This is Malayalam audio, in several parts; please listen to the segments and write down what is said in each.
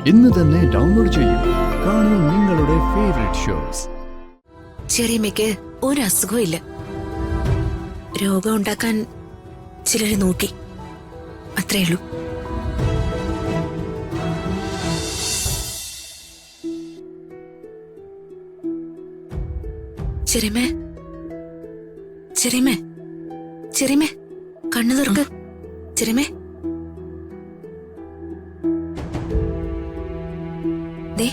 ഇന്ന് തന്നെ ഡൗൺലോഡ് ചെയ്യൂ. കാണൂ നിങ്ങളുടെ ഫേവറേറ്റ് ഷോസ്. ചെറിയമ്മയ്ക്ക് ഒരു അസുഖവും ഇല്ല. രോഗം ഉണ്ടാക്കാൻ ചിലര് നോക്കി, അത്രേ ഉള്ളൂ. ചെറിയമ്മേ, ചെറിയമ്മേ, ചെറിയമ്മേ, കണ്ണു തുറക്ക്. ചെറിയമ്മേ, ദേ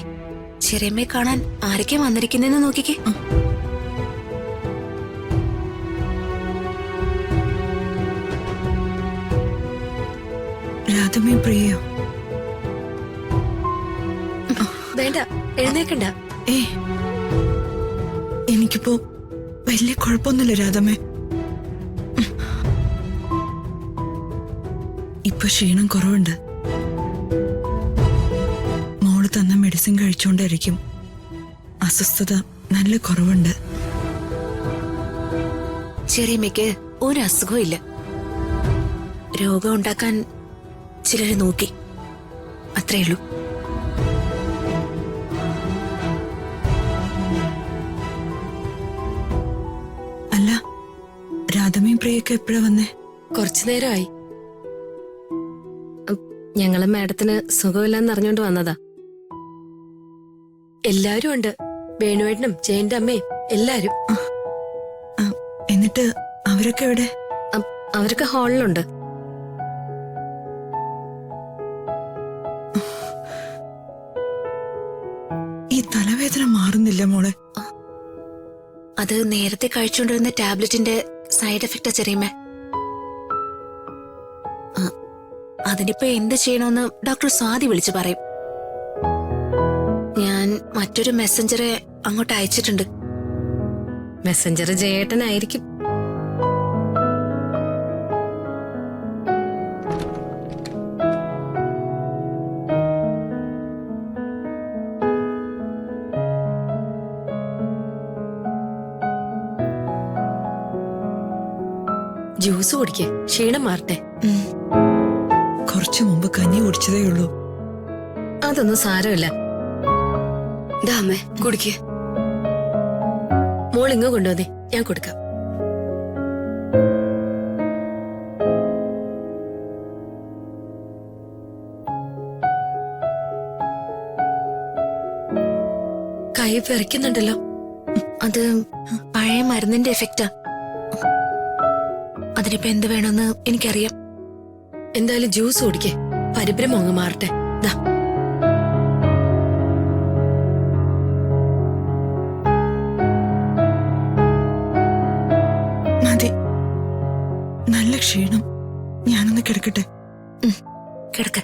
ചെറിയമ്മയെ കാണാൻ ആരൊക്കെ വന്നിരിക്കുന്നെന്ന് നോക്കിക്കേ. രാധമേ പ്രിയോ? വേണ്ട, എഴുന്നേക്കണ്ട. എനിക്കിപ്പോ വലിയ കുഴപ്പമൊന്നുമില്ല രാധമേ. ഇപ്പൊ ക്ഷീണം കുറവുണ്ട്. മോള് തന്ന മെഡിസിൻ കഴിച്ചോണ്ടായിരിക്കും അസ്വസ്ഥത നല്ല കുറവുണ്ട്. ചെറിയമ്മയ്ക്ക് ഒരു അസുഖവും ഇല്ല. രോഗം ഉണ്ടാക്കാൻ ചിലര് നോക്കി, അത്രേ ഉള്ളൂ. അല്ല, രാധമയും പ്രിയൊക്കെ എപ്പോഴാ വന്നേ? കുറച്ചു നേരമായി. ഞങ്ങള് മാഡത്തിന് സുഖമില്ലെന്ന് അറിഞ്ഞോണ്ട് വന്നതാ. എല്ലാരും ഉണ്ട്, വേണുവേട്ടനും ജയന്റെ അമ്മയും എല്ലാരും. എന്നിട്ട് അവരൊക്കെ എവിടെ? അവരൊക്കെ ഹാളിലുണ്ട്. ഈ തലവേദന മാറുന്നില്ല മോളെ. അത് നേരത്തെ കഴിച്ചുകൊണ്ടിരുന്ന ടാബ്ലറ്റിന്റെ സൈഡ് എഫക്റ്റാ ചെറിയമ്മേ. അതിനിപ്പോ എന്ത് ചെയ്യണമെന്ന് ഡോക്ടർ സ്വാതി വിളിച്ചു പറയും. ഞാൻ മറ്റൊരു മെസ്സഞ്ചറെ അങ്ങോട്ട് അയച്ചിട്ടുണ്ട്. മെസ്സഞ്ചർ ജയേട്ടനായിരിക്കും. ജ്യൂസ് കുടിക്കേ, ക്ഷീണം മാറട്ടെ. കുറച്ചു മുമ്പ് കഞ്ഞി കുടിച്ചതേ ഉള്ളൂ. അതൊന്നും സാരമില്ല. ദാമേ കുടിക്കേ. മോൾ ഇങ്ങ് കൊണ്ടുവന്നേ, ഞാൻ കൊടുക്കാം. കൈ വിറയ്ക്കുന്നുണ്ടല്ലോ. അത് പഴയ മരുന്നിന്റെ എഫക്റ്റാ. അതിനിപ്പോ എന്ത് വേണമെന്ന് എനിക്കറിയാം. എന്തായാലും ജ്യൂസ് കുടിക്കേ, പരിഭ്രമം അങ്ങ് മാറട്ടെ. ദാ മതി, നല്ല ക്ഷീണം. ഞാനൊന്ന് കിടക്കട്ടെ. കിടക്ക.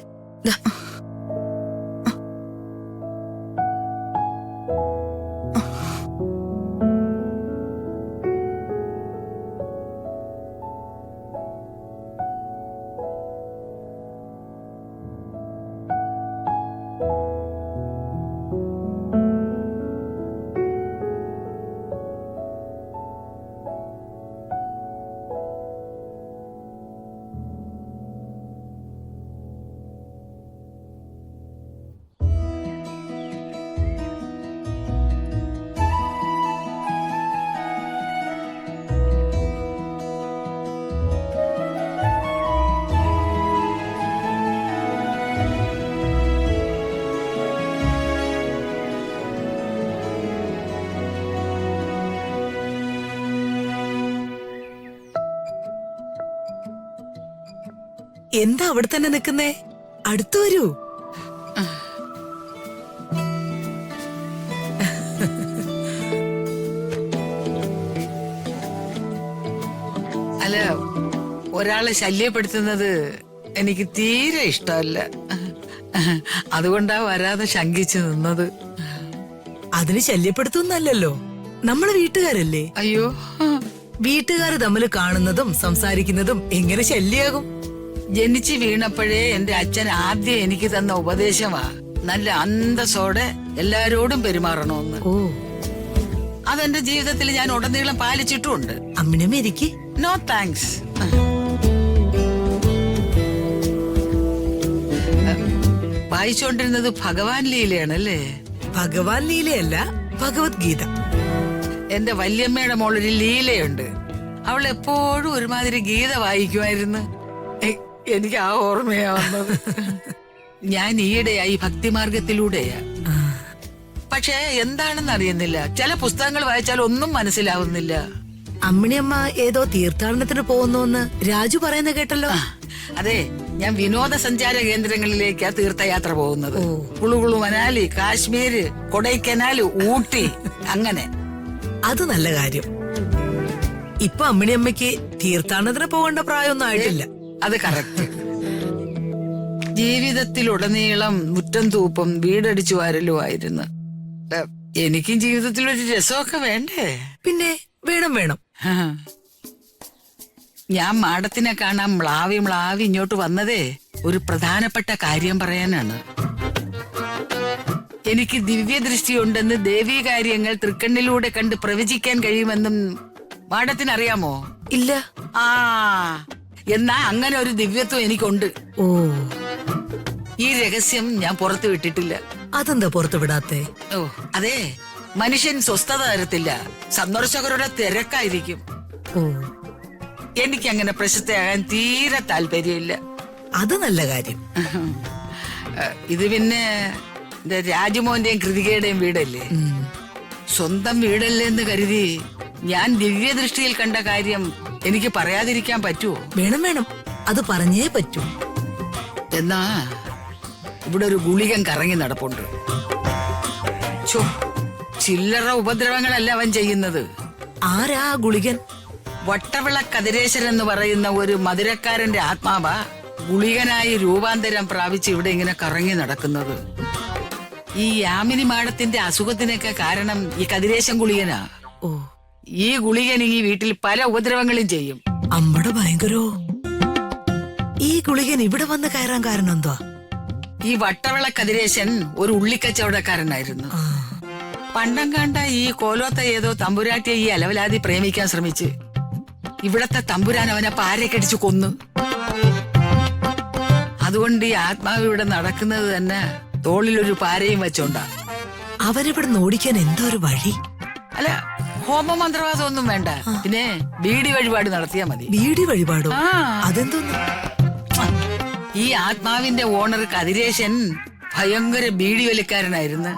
എന്താ അവിടെ തന്നെ നിൽക്കുന്നേ? അടുത്തു വരൂ. അല്ല, ഒരാളെ ശല്യപ്പെടുത്തുന്നത് എനിക്ക് തീരെ ഇഷ്ടമല്ല. അതുകൊണ്ടാ വരാതെ ശങ്കിച്ചു നിന്നത്. അതിന് ശല്യപ്പെടുത്തുന്നല്ലോ, നമ്മള് വീട്ടുകാരല്ലേ. അയ്യോ, വീട്ടുകാര് തമ്മിൽ കാണുന്നതും സംസാരിക്കുന്നതും എങ്ങനെ ശല്യാകും? ജനിച്ചു വീണപ്പോഴേ എന്റെ അച്ഛൻ ആദ്യം എനിക്ക് തന്ന ഉപദേശമാ നല്ല അന്തസ്സോടെ എല്ലാരോടും പെരുമാറണമെന്ന്. ഓ, അതെന്റെ ജീവിതത്തിൽ ഞാൻ ഉടനീളം പാലിച്ചിട്ടുമുണ്ട്. അമ്മിനമ്മ ഇരിക്ക്. No thanks. വായിച്ചുകൊണ്ടിരുന്നത് ഭഗവാൻ ലീലയാണല്ലേ? ഭഗവാൻ ലീലയല്ല, ഭഗവത്ഗീത. എന്റെ വല്യമ്മയുടെ മോളൊരു ലീലയുണ്ട്. അവൾ എപ്പോഴും ഒരുമാതിരി ഗീത വായിക്കുമായിരുന്നു. എനിക്ക് ആ ഓർമ്മയാ വന്നത്. ഞാൻ ഈയിടെയായി ഭക്തിമാർഗത്തിലൂടെയാ. പക്ഷെ എന്താണെന്ന് അറിയുന്നില്ല. ചില പുസ്തകങ്ങൾ വായിച്ചാൽ ഒന്നും മനസ്സിലാവുന്നില്ല. അമ്മിണിയമ്മ ഏതോ തീർത്ഥാടനത്തിന് പോകുന്നു രാജു പറയുന്ന കേട്ടല്ലോ. അതെ, ഞാൻ വിനോദസഞ്ചാര കേന്ദ്രങ്ങളിലേക്കാ തീർത്ഥയാത്ര പോകുന്നത്. കുളുകുളു, മനാലി, കാശ്മീര്, കൊടൈക്കനാല്, ഊട്ടി, അങ്ങനെ. അത് നല്ല കാര്യം. ഇപ്പൊ അമ്മിണിയമ്മയ്ക്ക് തീർത്ഥാടനത്തിന് പോകേണ്ട പ്രായമൊന്നും ആയിട്ടില്ല. അത് കറക്റ്റ്. ജീവിതത്തിലുടനീളം മുറ്റം തൂപ്പും വീടടിച്ചു വാരലുമായിരുന്നു. എനിക്കും ജീവിതത്തിൽ ഒരു രസമൊക്കെ വേണ്ടേ? പിന്നെ വേണം. ഞാൻ മാഡത്തിനെ കാണാൻ മ്ലാവി ഇങ്ങോട്ട് വന്നതേ ഒരു പ്രധാനപ്പെട്ട കാര്യം പറയാനാണ്. എനിക്ക് ദിവ്യദൃഷ്ടിയുണ്ടെന്ന് ദേവീ കാര്യങ്ങൾ തൃക്കണ്ണിലൂടെ കണ്ട് പ്രവചിക്കാൻ കഴിയുമെന്നും മാഡത്തിന് അറിയാമോ? ഇല്ല. എന്നാ അങ്ങനെ ഒരു ദിവ്യത്വം എനിക്കുണ്ട്. ഓ, ഈ രഹസ്യം ഞാൻ പുറത്തു വിട്ടിട്ടില്ല. അതെന്താ പുറത്തു വിടാത്തെ? ഓ, അതെ, മനുഷ്യൻ സ്വസ്ഥത തരത്തില്ല. സന്ദർശകരുടെ തിരക്കായിരിക്കും. ഓ, എനിക്കങ്ങനെ പ്രശസ്തയാകാൻ തീരെ താല്പര്യമില്ല. അത് നല്ല കാര്യം. ഇത് പിന്നെ എന്റെ രാജമോന്റെയും കൃതികയുടെയും വീടല്ലേ. സ്വന്തം വീടല്ലേ എന്ന് കരുതി ഞാൻ ദിവ്യദൃഷ്ടിയിൽ കണ്ട കാര്യം എനിക്ക് പറയാതിരിക്കാൻ പറ്റുമോ? വേണം, അത് പറഞ്ഞേ പറ്റൂ. എന്നാ ഇവിടെ ഒരു ഗുളികൻ കറങ്ങി നടപ്പുണ്ട്. ചില്ലറ ഉപദ്രവങ്ങളല്ല അവൻ ചെയ്യുന്നത്. ആരാ ഗുളികൻ? വട്ടവിള കതിരേശൻ എന്ന് പറയുന്ന ഒരു മധുരക്കാരന്റെ ആത്മാവ ഗുളികനായി രൂപാന്തരം പ്രാപിച്ച് ഇവിടെ ഇങ്ങനെ കറങ്ങി നടക്കുന്നത്. ഈ യാമിനി മാഡത്തിന്റെ അസുഖത്തിനൊക്കെ കാരണം ഈ കതിരേശൻ ഗുളികനാ. ഓ, ഈ ഗുളികൻ ഈ വീട്ടിൽ പല ഉപദ്രവങ്ങളും ചെയ്യും. അമ്മടെ ഭയങ്കരോ. ഈ ഗുളികൻ ഇവിടെ വന്ന് കയറാൻ കാരണം എന്തുവാ? ഈ വട്ടവിള കതിരേശൻ ഒരു ഉള്ളിക്കച്ചവടക്കാരനായിരുന്നു. പണ്ടം കണ്ട ഈ കോലോത്ത ഏതോ തമ്പുരാട്ടിയെ ഈ അലവലാതി പ്രേമിക്കാൻ ശ്രമിച്ച് ഇവിടത്തെ തമ്പുരാൻ അവനെ പാരക്കടിച്ചു കൊന്നു. അതുകൊണ്ട് ഈ ആത്മാവ് ഇവിടെ നടക്കുന്നത് തന്നെ തോളിലൊരു പാരയും വെച്ചോണ്ടാ. അവരിവിടെ ഓടിക്കാൻ എന്തോ ഒരു വഴി. അല്ല, ഹോമമന്ത്രവാദം ഒന്നും വേണ്ട. പിന്നെ ബീഡി വഴിപാട് നടത്തിയാ മതി. ബീഡി വഴിപാടോ? ആ. അതെന്തോന്ന്? ഈ ആത്മാവിന്റെ ഓണർ കതിരേശൻ ഭയങ്കര ബീഡി വലിക്കാരനായിരുന്നു.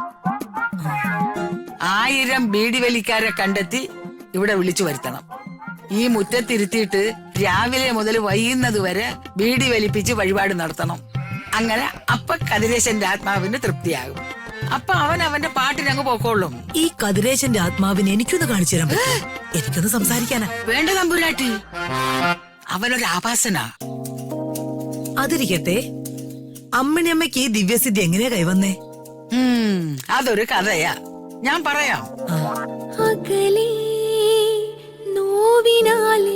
1000 ബീഡി വലിക്കാരെ കണ്ടെത്തി ഇവിടെ വിളിച്ചു വരുത്തണം. ഈ മുറ്റത്തിരുത്തിയിട്ട് രാവിലെ മുതൽ വൈകുന്നത് വരെ ബീഡി വലിപ്പിച്ച് വഴിപാട് നടത്തണം. അങ്ങനെ അപ്പൊ കതിരേശന്റെ ആത്മാവിന് തൃപ്തിയാകും. അപ്പൊ അവൻ അവന്റെ പാട്ടിനങ്ങ് പോക്കോളും. ഈ കതിരേശന്റെ ആത്മാവിനെ എനിക്കൊന്ന് കാണിച്ചു തരാൻ പറ്റുമോ? എനിക്കൊന്ന് സംസാരിക്കാനാ. വേണ്ട തമ്പുരാട്ടി, അവനൊരു ആഭാസനാ. അതിരിക്കട്ടെ, അമ്മിണിയമ്മയ്ക്ക് ഈ ദിവ്യസിദ്ധി എങ്ങനെയാ കൈവന്നേ? അതൊരു കഥയാ, ഞാൻ പറയാം. അകലേ നോവിനാലേ